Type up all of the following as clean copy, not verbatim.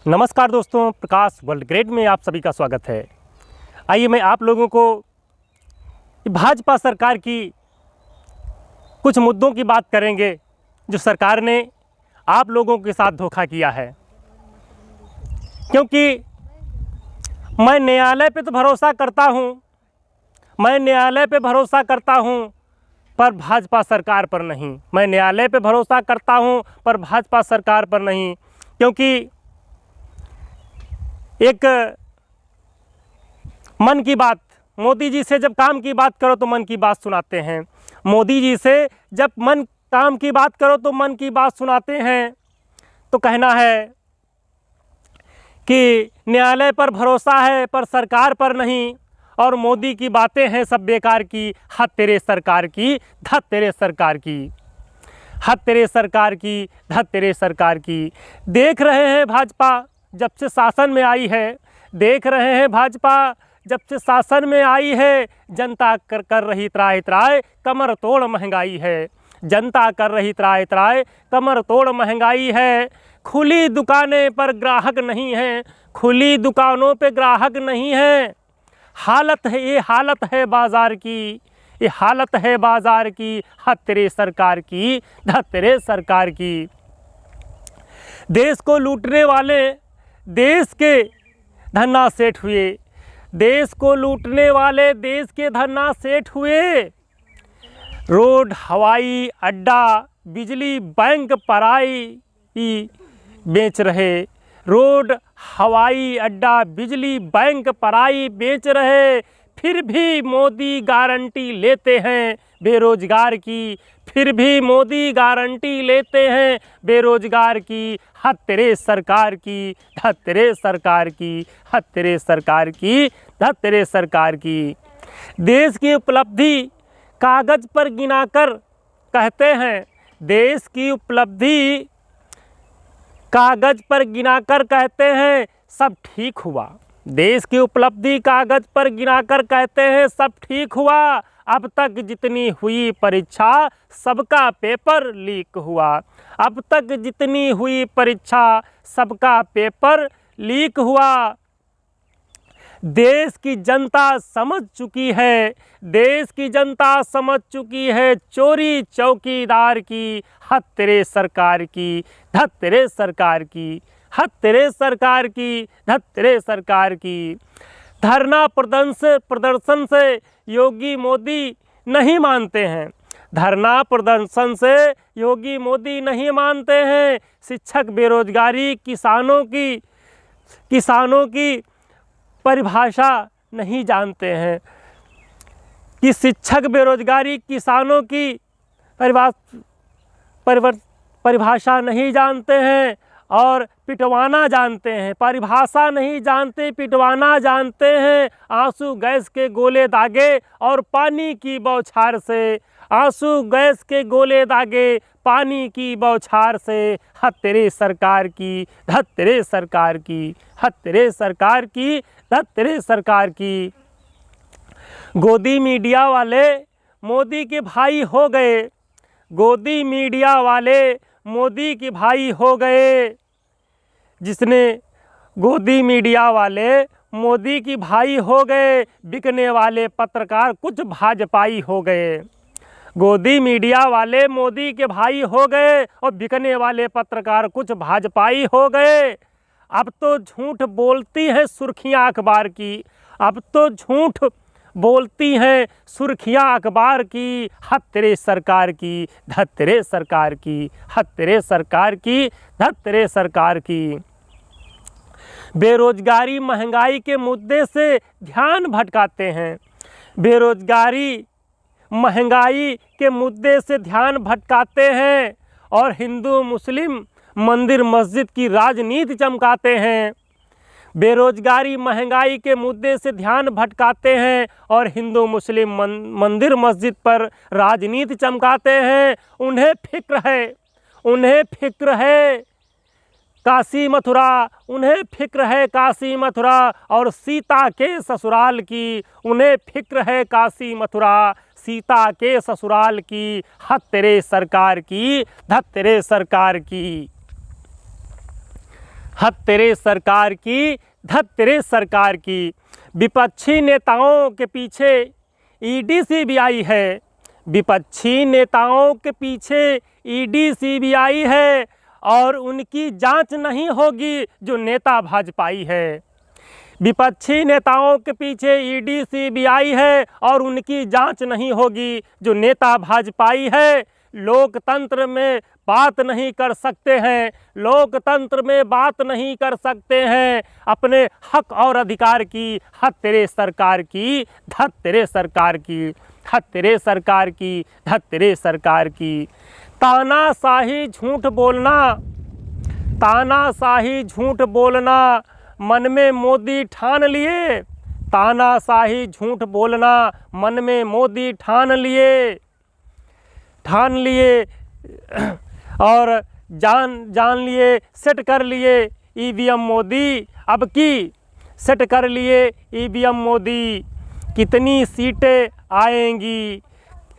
नमस्कार दोस्तों, प्रकाश world grade में आप सभी का स्वागत है। आइए मैं आप लोगों को भाजपा सरकार की कुछ मुद्दों की बात करेंगे जो सरकार ने आप लोगों के साथ धोखा किया है। क्योंकि मैं न्यायालय पे तो भरोसा करता हूँ, पर भाजपा सरकार पर नहीं। मैं न्यायालय पे भरोसा करता हूँ पर भाजपा सरकार पर नहीं। क्योंकि एक मन की बात, मोदी जी से जब काम की बात करो तो मन की बात सुनाते हैं। मोदी जी से जब काम की बात करो तो मन की बात सुनाते हैं। तो कहना है कि न्यायालय पर भरोसा है पर सरकार पर नहीं, और मोदी की बातें हैं सब बेकार की। हद तेरे सरकार की, धत तेरे सरकार की, हद तेरे सरकार की, धत तेरे सरकार की। देख रहे हैं भाजपा जब से शासन में आई है, देख रहे हैं भाजपा जब से शासन में आई है, जनता कर रही त्राय त्राय, कमर तोड़ महंगाई है। जनता कर रही त्राय त्राय, कमर तोड़ महंगाई है। खुली दुकानें पर ग्राहक नहीं हैं, खुली दुकानों पे ग्राहक नहीं हैं। हालत है ये, हालत है बाज़ार की, ये हालत है बाज़ार की। हद तेरे सरकार की, धत तेरे सरकार की। देश को लूटने वाले देश के धन्ना सेठ हुए, देश को लूटने वाले देश के धन्ना सेठ हुए। रोड, हवाई अड्डा, बिजली, बैंक पराई बेच रहे। रोड, हवाई अड्डा, बिजली, बैंक पराई बेच रहे। फिर भी मोदी गारंटी लेते हैं बेरोजगार की, फिर भी मोदी गारंटी लेते हैं बेरोजगार की। हद तेरे सरकार की, धत तेरे सरकार की, हद तेरे सरकार की, धत तेरे सरकार की। देश की उपलब्धि कागज़ पर गिनाकर कहते हैं, देश की उपलब्धि कागज़ पर गिनाकर कहते हैं सब ठीक हुआ। देश की उपलब्धि कागज़ पर गिनाकर कहते हैं सब ठीक हुआ। अब तक जितनी हुई परीक्षा सबका पेपर लीक हुआ। अब तक जितनी हुई परीक्षा सबका पेपर लीक हुआ। देश की जनता समझ चुकी है, देश की जनता समझ चुकी है चोरी चौकीदार की। हद तेरे सरकार की, धत तेरे सरकार की, हद तेरे सरकार की, धत तेरे सरकार की। धरना प्रदर्शन से योगी मोदी नहीं मानते हैं, धरना प्रदर्शन से योगी मोदी नहीं मानते हैं। शिक्षक बेरोजगारी, किसानों की परिभाषा नहीं जानते हैं कि शिक्षक बेरोजगारी, किसानों की परिभाषा नहीं जानते हैं और पिटवाना जानते हैं। परिभाषा नहीं जानते, पिटवाना जानते हैं। आंसू गैस के गोले दागे और पानी की बौछार से, आंसू गैस के गोले दागे पानी की बौछार से। हद तेरे सरकार की, धत तेरे सरकार की, हद तेरे सरकार की, धत तेरे सरकार की। गोदी मीडिया वाले मोदी के भाई हो गए, गोदी मीडिया वाले मोदी के भाई हो गए। जिसने गोदी मीडिया वाले मोदी की भाई हो गए, बिकने वाले पत्रकार कुछ भाजपाई हो गए। गोदी मीडिया वाले मोदी के भाई हो गए और बिकने वाले पत्रकार कुछ भाजपाई हो गए। अब तो झूठ बोलती हैं सुर्खियां अखबार की, अब तो झूठ बोलती हैं सुर्खियां अखबार की। हद तेरे सरकार की, धत तेरे सरकार की, हद तेरे सरकार की, धत तेरे सरकार की। बेरोजगारी, महंगाई के मुद्दे से ध्यान भटकाते हैं, बेरोजगारी, महंगाई के मुद्दे से ध्यान भटकाते हैं और हिंदू मुस्लिम, मंदिर मस्जिद की राजनीति चमकाते हैं। बेरोजगारी, महंगाई के मुद्दे से ध्यान भटकाते हैं और हिंदू मुस्लिम मंदिर मस्जिद पर राजनीति चमकाते हैं। उन्हें फिक्र है काशी मथुरा, उन्हें फिक्र है काशी मथुरा और सीता के ससुराल की। उन्हें फिक्र है काशी मथुरा, सीता के ससुराल की। हद तेरे सरकार की, धत तेरे सरकार की, हद तेरे सरकार की, धत तेरे सरकार की। विपक्षी नेताओं के पीछे ईडी सीबीआई है, विपक्षी नेताओं के पीछे ईडी सीबीआई है और उनकी जांच नहीं होगी जो नेता भाजपाई है। विपक्षी नेताओं के पीछे ईडी सीबीआई है और उनकी जांच नहीं होगी जो नेता भाजपाई है। लोकतंत्र में बात नहीं कर सकते हैं, लोकतंत्र में बात नहीं कर सकते हैं अपने हक और अधिकार की। हद तेरे सरकार की, धत तेरे सरकार की, हद तेरे सरकार की, धत तेरे सरकार की। तानाशाही झूठ बोलना, तानाशाही झूठ बोलना मन में मोदी ठान लिए, तानाशाही झूठ बोलना मन में मोदी ठान लिए और जान लिए, सेट कर लिए ईवीएम मोदी। अब की सेट कर लिए ईवीएम मोदी, कितनी सीटें आएंगी।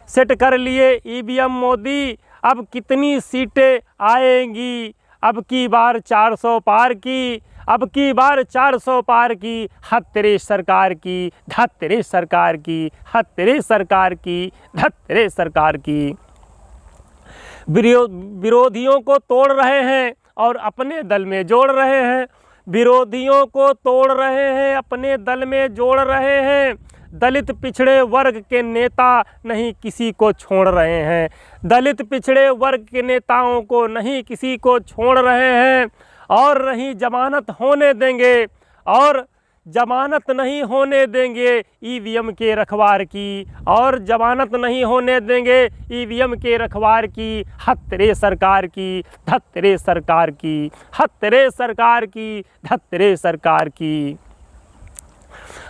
सेट कर लिए ईवीएम मोदी, अब कितनी सीटें आएंगी। अब की बार 400 पार की, अब की बार 400 पार की। हद तेरे सरकार की, धत तेरे सरकार की, हद तेरे सरकार की, धत तेरे सरकार की। विरोधियों को तोड़ रहे हैं और अपने दल में जोड़ रहे हैं, विरोधियों को तोड़ रहे हैं, अपने दल में जोड़ रहे हैं। दलित पिछड़े वर्ग के नेता नहीं किसी को छोड़ रहे हैं, दलित पिछड़े वर्ग के नेताओं को नहीं किसी को छोड़ रहे हैं। और नहीं जमानत होने देंगे, और जमानत नहीं होने देंगे ईवीएम के रखवार की, और जमानत नहीं होने देंगे ईवीएम के रखवार की। हद तेरे सरकार की, धत तेरे सरकार की, हद तेरे सरकार की, धत तेरे सरकार की।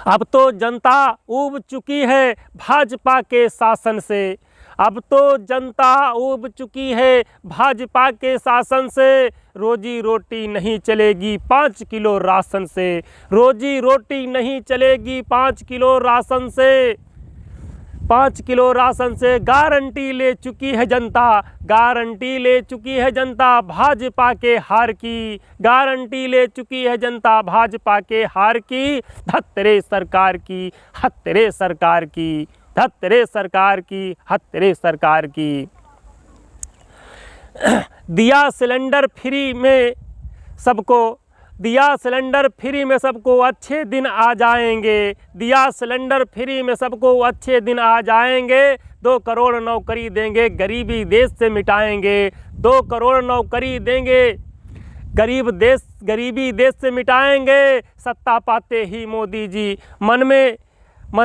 अब तो जनता ऊब चुकी है भाजपा के शासन से, अब तो जनता ऊब चुकी है भाजपा के शासन से। रोजी रोटी नहीं चलेगी 5 किलो राशन से, रोजी रोटी नहीं चलेगी 5 किलो राशन से, 5 किलो राशन से। गारंटी ले चुकी है जनता, गारंटी ले चुकी है जनता भाजपा के हार की, गारंटी ले चुकी है जनता भाजपा के हार की। धत तेरे सरकार की, हद तेरे सरकार की, धत तेरे सरकार की, हद तेरे सरकार की। दिया सिलेंडर फ्री में सबको, दिया सिलेंडर फ्री में सबको अच्छे दिन आ जाएंगे, दिया सिलेंडर फ्री में सबको अच्छे दिन आ जाएंगे। 2 करोड़ नौकरी देंगे, गरीबी देश से मिटाएंगे, 2 करोड़ नौकरी देंगे, गरीबी देश से मिटाएंगे। सत्ता पाते ही मोदी जी मन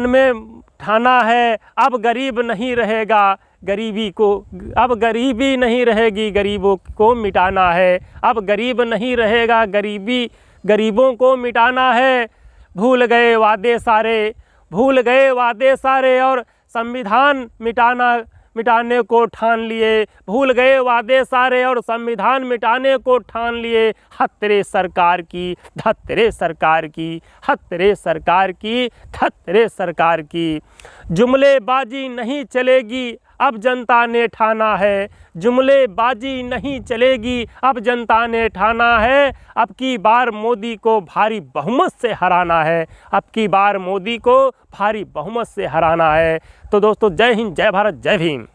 में ठाना है, अब गरीब नहीं रहेगा, गरीबी को, अब गरीबी नहीं रहेगी, गरीबों को मिटाना है। अब गरीब नहीं रहेगा, गरीबों को मिटाना है। भूल गए वादे सारे, भूल गए वादे सारे और संविधान मिटाने को ठान लिए, भूल गए वादे सारे और संविधान मिटाने को ठान लिए। हद तेरे सरकार की, धत तेरे सरकार की, हद तेरे सरकार की, धत तेरे सरकार की। जुमलेबाजी नहीं चलेगी, अब जनता ने ठाना है, जुमलेबाजी नहीं चलेगी, अब जनता ने ठाना है। अब की बार मोदी को भारी बहुमत से हराना है, अब की बार मोदी को भारी बहुमत से हराना है। तो दोस्तों, जय हिंद, जय भारत, जय भीम।